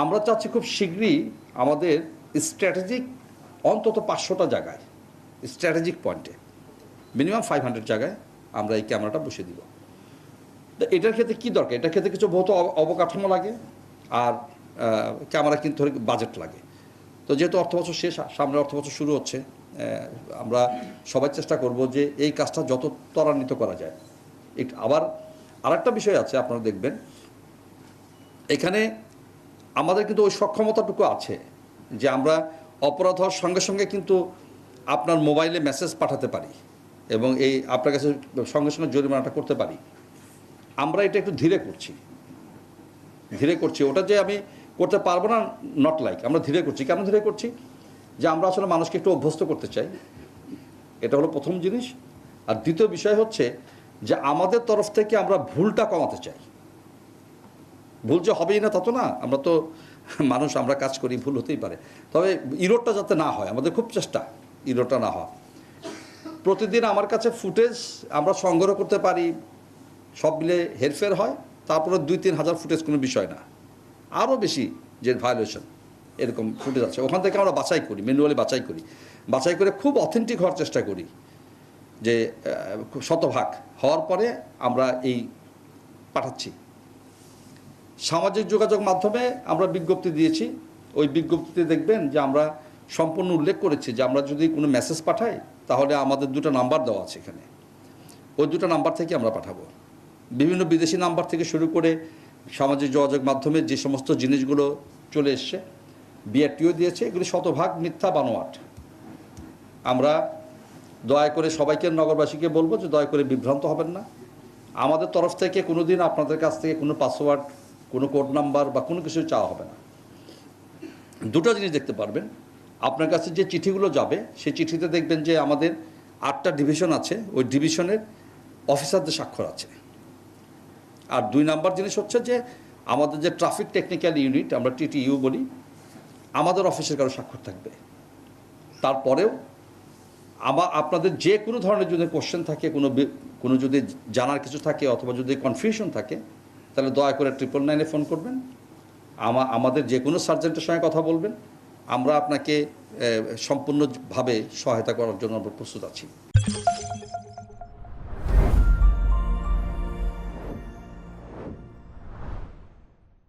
আমরা চাচ্ছি খুব শীঘ্রই আমাদের স্ট্র্যাটেজিক অন্তত 500টা জায়গায়, স্ট্র্যাটেজিক পয়েন্টে মিনিমাম 500 জায়গায় আমরা এই ক্যামেরাটা বসিয়ে দিব। তো এটার ক্ষেত্রে কী দরকার? এটার ক্ষেত্রে কিছু বহুত অবকাঠামো লাগে, আর ক্যামেরা কিনতে হলে বাজেট লাগে। তো যেহেতু অর্থবছর শেষ, সামনের অর্থবছর শুরু হচ্ছে, আমরা সবাই চেষ্টা করব যে এই কাজটা যত ত্বরান্বিত করা যায়। আবার আরেকটা বিষয় আছে, আপনারা দেখবেন এখানে আমাদের কিন্তু ওই সক্ষমতাটুকু আছে যে আমরা অপরাধ হওয়ার সঙ্গে সঙ্গে কিন্তু আপনার মোবাইলে মেসেজ পাঠাতে পারি এবং এই আপনার কাছে সঙ্গে সঙ্গে জরিমানাটা করতে পারি। আমরা এটা একটু ধীরে করছি। ওটা যে আমি করতে পারবো না, নট লাইক, আমরা ধীরে করছি। কেন ধীরে করছি? যে আমরা আসলে মানুষকে একটু অভ্যস্ত করতে চাই, এটা হলো প্রথম জিনিস। আর দ্বিতীয় বিষয় হচ্ছে যে আমাদের তরফ থেকে আমরা ভুলটা কমাতে চাই। ভুল যে হবেই না তা তো না, আমরা তো মানুষ, আমরা কাজ করি, ভুল হতেই পারে। তবে ইরোরটা যাতে না হয়, আমাদের খুব চেষ্টা ইরোরটা না হয়। প্রতিদিন আমার কাছে ফুটেজ আমরা সংগ্রহ করতে পারি, সব মিলে হেরফের হয়, তারপরে 2-3 হাজার ফুটেজ কোনো বিষয় না, আরও বেশি যে ভায়োলেশন এরকম ফুটেজ আছে, ওখান থেকে আমরা বাছাই করি, ম্যানুয়ালি বাছাই করে খুব অথেন্টিক হওয়ার চেষ্টা করি, যে শতভাগ হওয়ার পরে আমরা এই পাঠাচ্ছি। সামাজিক যোগাযোগ মাধ্যমে আমরা বিজ্ঞপ্তি দিয়েছি, ওই বিজ্ঞপ্তিতে দেখবেন যে আমরা সম্পূর্ণ উল্লেখ করেছি যে আমরা যদি কোনো মেসেজ পাঠাই তাহলে আমাদের 2টা নাম্বার দেওয়া আছে এখানে, ওই 2টা নাম্বার থেকে আমরা পাঠাবো। বিভিন্ন বিদেশি নাম্বার থেকে শুরু করে সামাজিক যোগাযোগ মাধ্যমে যে সমস্ত জিনিসগুলো চলে এসছে, বিআরটিও দিয়েছে, এগুলি শতভাগ মিথ্যা বানোয়াট। আমরা দয়া করে সবাইকে, নগরবাসীকে বলবো যে দয়া করে বিভ্রান্ত হবেন না। আমাদের তরফ থেকে কোনো দিন আপনাদের কাছ থেকে কোনো পাসওয়ার্ড, কোনো কোড নাম্বার বা কোনো কিছু চাওয়া হবে না। 2টা জিনিস দেখতে পারবেন, আপনার কাছে যে চিঠিগুলো যাবে সেই চিঠিতে দেখবেন যে আমাদের 8টা ডিভিশন আছে, ওই ডিভিশনের অফিসারদের স্বাক্ষর আছে। আর 2 নাম্বার জিনিস হচ্ছে যে আমাদের যে ট্রাফিক টেকনিক্যাল ইউনিট, আমরা TTU বলি, আমাদের অফিসের কারো স্বাক্ষর থাকবে। তারপরেও আপনাদের যে কোনো ধরনের যদি কোশ্চেন থাকে, কোনো যদি জানার কিছু থাকে অথবা যদি কনফিউশন থাকে, তাহলে দয়া করে 999-এ ফোন করবেন, আমাদের যে কোনো সার্জেন্টের সঙ্গে কথা বলবেন, আমরা আপনাকে সম্পূর্ণভাবে সহায়তা করার জন্য আমরা প্রস্তুত আছি।